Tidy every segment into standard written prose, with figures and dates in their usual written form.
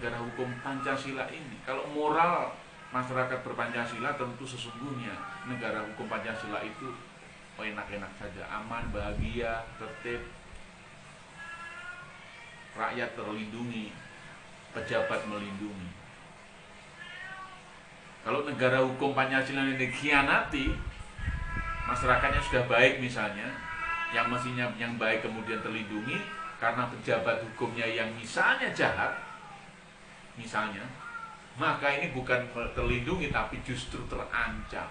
negara hukum Pancasila ini. Kalau moral masyarakat berpancasila, tentu sesungguhnya negara hukum Pancasila itu enak-enak saja, aman, bahagia, tertib, rakyat terlindungi, pejabat melindungi. Kalau negara hukum Pancasila ini dikhianati, masyarakatnya sudah baik misalnya, yang mestinya yang baik kemudian terlindungi, karena pejabat hukumnya yang misalnya jahat, misalnya, maka ini bukan terlindungi tapi justru terancam.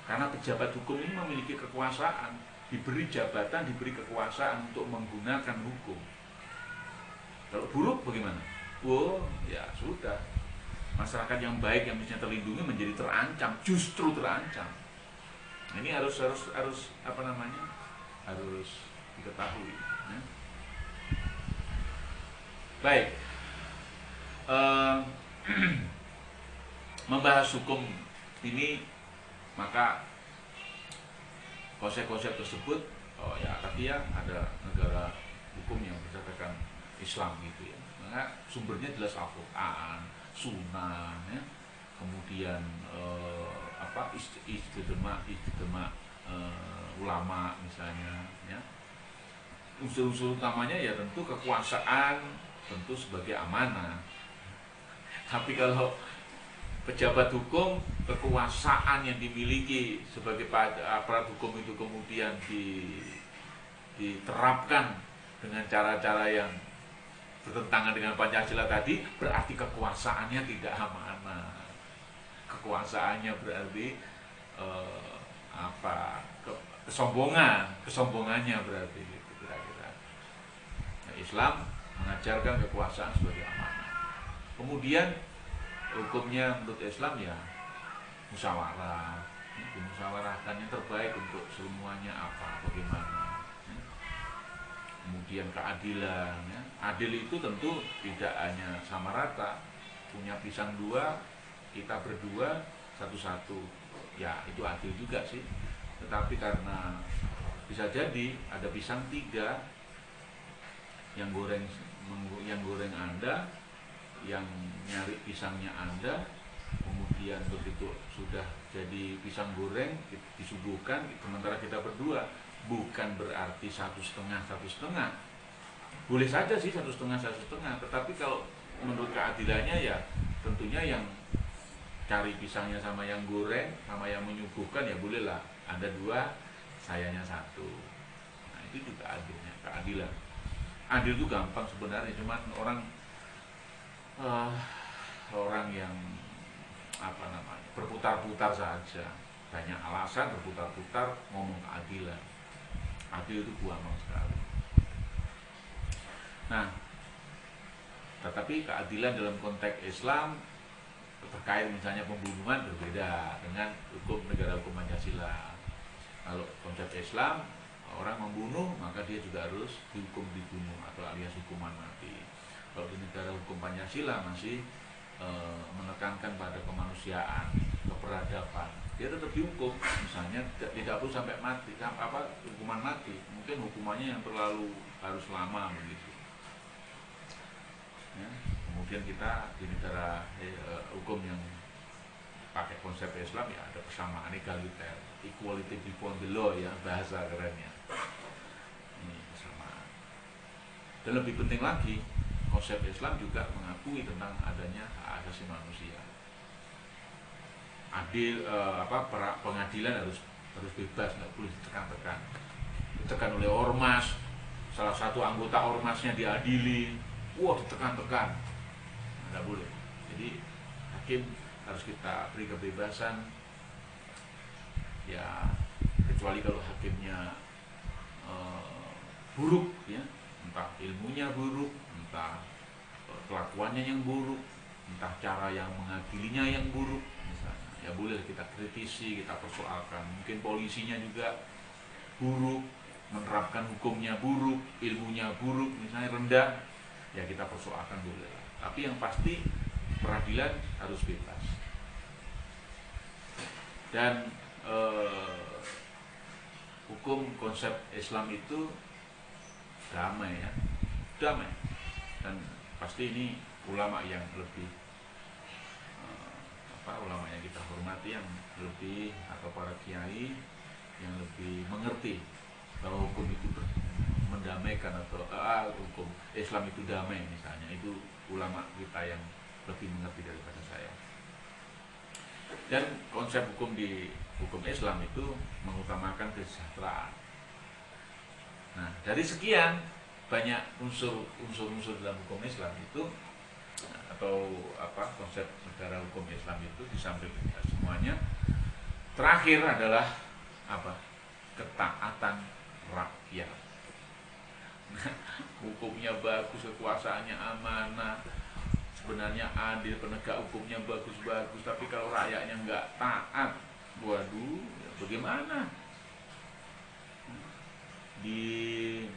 Karena pejabat hukum ini memiliki kekuasaan, diberi jabatan, diberi kekuasaan untuk menggunakan hukum. Kalau buruk bagaimana? Oh, ya sudah. Masyarakat yang baik yang mestinya terlindungi menjadi terancam, justru terancam. Ini harus apa namanya? Harus diketahui. Ya. Baik. Membahas hukum ini, maka konsep-konsep tersebut, oh ya, tapi ya ada negara hukum yang berdasarkan Islam gitu ya. Maka sumbernya jelas Al-Quran, Sunnah, ya. Kemudian ijtima ulama misalnya, ya. Unsur-unsur utamanya ya tentu kekuasaan, tentu sebagai amanah. Tapi kalau pejabat hukum, kekuasaan yang dimiliki sebagai aparat hukum itu kemudian diterapkan dengan cara-cara yang bertentangan dengan Pancasila tadi, berarti kekuasaannya tidak amanah. Kekuasaannya berarti kesombongannya berarti gitu, kira-kira. Nah, Islam mengajarkan kekuasaan sebagai amanah. Kemudian hukumnya menurut Islam ya musyawarah, dimusyawarahkan yang terbaik untuk semuanya apa, bagaimana. Kemudian keadilan, ya. Adil itu tentu tidak hanya sama rata, punya pisang dua, kita berdua satu-satu, ya itu adil juga sih. Tetapi karena bisa jadi ada pisang tiga, yang goreng Anda, yang nyari pisangnya Anda, kemudian begitu sudah jadi pisang goreng disuguhkan, sementara kita berdua, bukan berarti 1,5 boleh saja sih 1,5, tetapi kalau menurut keadilannya ya tentunya yang cari pisangnya sama yang goreng sama yang menyuguhkan ya bolehlah Anda 2, sayanya 1. Nah itu juga adilnya, keadilan. Adil itu gampang sebenarnya, cuman orang yang apa namanya berputar-putar saja, banyak alasan berputar-putar ngomong keadilan. Adil itu gampang sekali. Nah, tetapi keadilan dalam konteks Islam terkait misalnya pembunuhan berbeda dengan hukum negara hukum Pancasila. Kalau konsep Islam, orang membunuh maka dia juga harus dihukum dibunuh atau alias hukuman mati. Kalau di negara hukum Pancasila masih menekankan pada kemanusiaan, keperadaban, dia tetap dihukum, misalnya tidak perlu sampai mati, hukuman mati, mungkin hukumannya yang terlalu harus lama begitu. Ya, kemudian kita di negara hukum yang pakai konsep Islam ya ada persamaan, egaliter, equality before the law, ya bahasa kerennya. Ini persamaan. Dan lebih penting lagi, konsep Islam juga mengakui tentang adanya hak asasi manusia. Adil, pengadilan harus bebas, nggak boleh ditekan-tekan. Ditekan oleh ormas, salah satu anggota ormasnya diadili, wah ditekan-tekan, nggak boleh. Jadi hakim harus kita beri kebebasan, ya kecuali kalau hakimnya buruk, ya entah ilmunya buruk, entah kelakuannya yang buruk, entah cara yang mengadilinya yang buruk, misalnya, ya boleh kita kritisi, kita persoalkan. Mungkin polisinya juga buruk, menerapkan hukumnya buruk, ilmunya buruk, misalnya rendah, ya kita persoalkan boleh. Tapi yang pasti peradilan harus bebas. Dan hukum konsep Islam itu damai, ya, damai. Dan pasti ini ulama yang lebih ulama yang kita hormati yang lebih, atau para kiai yang lebih mengerti bahwa hukum itu mendamaikan, atau hukum Islam itu damai misalnya, itu ulama kita yang lebih mengerti daripada saya. Dan konsep hukum di hukum Islam itu mengutamakan kesejahteraan. Nah, dari sekian banyak unsur-unsur dalam hukum Islam itu, atau konsep negara hukum Islam itu, di samping semuanya, terakhir adalah ketaatan rakyat. Hukumnya bagus, kekuasaannya amanah, sebenarnya adil, penegak hukumnya bagus-bagus, tapi kalau rakyatnya nggak taat, waduh, bagaimana? Di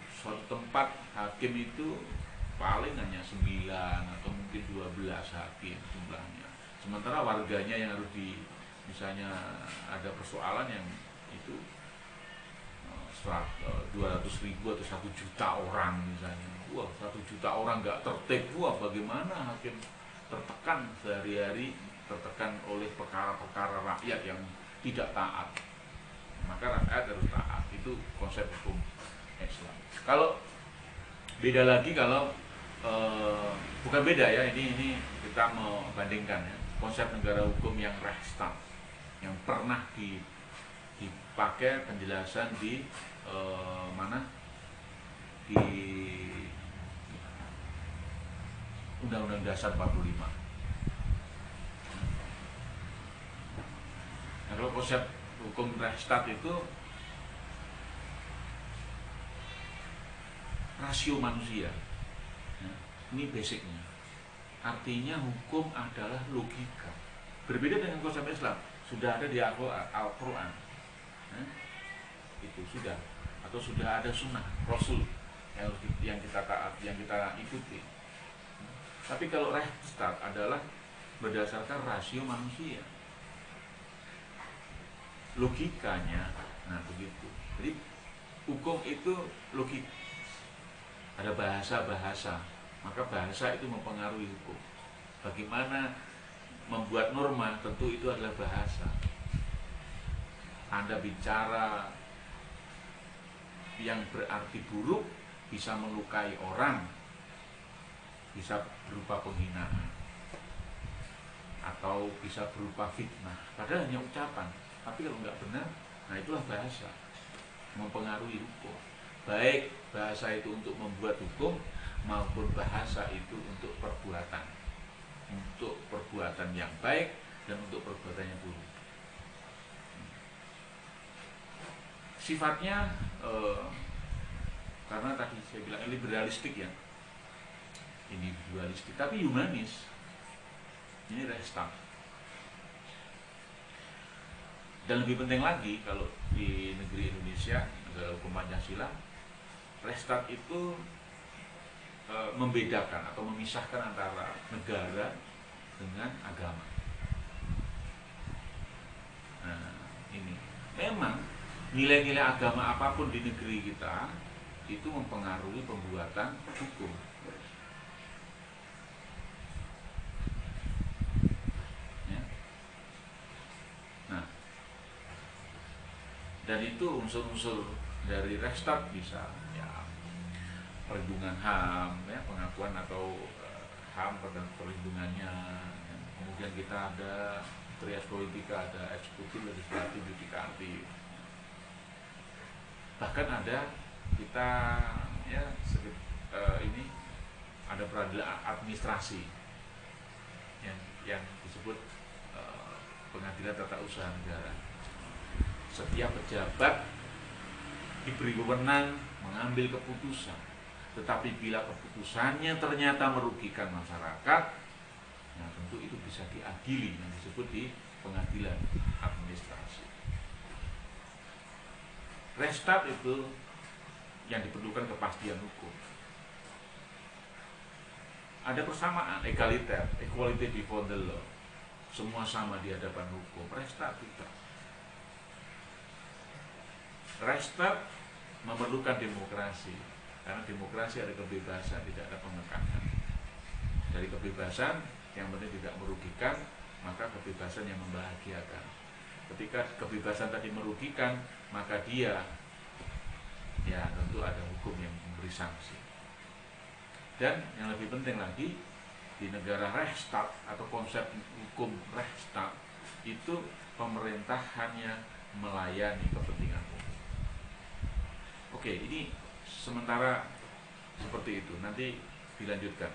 suatu tempat hakim itu paling hanya 9 atau mungkin 12 hakim jumlahnya, sementara warganya yang harus misalnya ada persoalan yang itu 200.000 atau 1 juta orang misalnya. Wah, 1 juta orang nggak tertib, wah bagaimana hakim tertekan sehari-hari, tertekan oleh perkara-perkara rakyat yang tidak taat. Maka rakyat harus taat, itu konsep hukum Islam. Kalau beda lagi, kalau bukan beda ya, ini kita membandingkan ya, konsep negara hukum yang Rechtsstaat yang pernah dipakai penjelasan di di Undang-Undang Dasar 45. Nah, kalau konsep hukum Rechtsstaat itu rasio manusia, ini basicnya. Artinya hukum adalah logika. Berbeda dengan konsep Islam, sudah ada di Al-Quran, itu sudah, atau sudah ada sunnah Rasul yang kita taat, yang kita ikuti. Tapi kalau Rechtsstaat adalah berdasarkan rasio manusia, logikanya. Nah begitu. Jadi hukum itu logik. Ada bahasa-bahasa, maka bahasa itu mempengaruhi hukum. Bagaimana membuat norma, tentu itu adalah bahasa. Anda bicara yang berarti buruk bisa melukai orang, bisa berupa penghinaan, atau bisa berupa fitnah, padahal hanya ucapan. Tapi kalau nggak benar, nah itulah bahasa mempengaruhi hukum. Baik bahasa itu untuk membuat hukum, maupun bahasa itu untuk perbuatan yang baik dan untuk perbuatan yang buruk. Sifatnya karena tadi saya bilang liberalistik ya, individualistik, tapi humanis. Ini Rechtsstaat. Dan lebih penting lagi, kalau di negeri Indonesia, negara hukum Pancasila, Rechtsstaat itu membedakan atau memisahkan antara negara dengan agama. Nah, ini memang nilai-nilai agama apapun di negeri kita itu mempengaruhi pembuatan hukum. Ya. Nah, dan itu unsur-unsur dari Rechtsstaat bisa ya, perlindungan HAM, ya, pengakuan atau HAM dan perlindungannya. Ya. Kemudian kita ada trias politika, ada eksekutif, legislatif, yudikatif. Bahkan ada kita ya ini ada peradilan administrasi yang disebut pengadilan tata usaha negara. Setiap pejabat diberi wewenang mengambil keputusan, tetapi bila keputusannya ternyata merugikan masyarakat, nah tentu itu bisa diadili, yang disebut di pengadilan administrasi. Rechtsstaat itu yang diperlukan kepastian hukum. Ada persamaan, egaliter, equality before the law. Semua sama di hadapan hukum. Rechtsstaat tidak. Rechtsstaat memerlukan demokrasi, karena demokrasi ada kebebasan, tidak ada pengekanan. Dari kebebasan yang penting tidak merugikan, maka kebebasan yang membahagiakan. Ketika kebebasan tadi merugikan, maka dia ya tentu ada hukum yang memberi sanksi. Dan yang lebih penting lagi, di negara Rechtsstaat atau konsep hukum Rechtsstaat itu pemerintah hanya melayani kepentingan umum. Oke, ini sementara seperti itu, nanti dilanjutkan.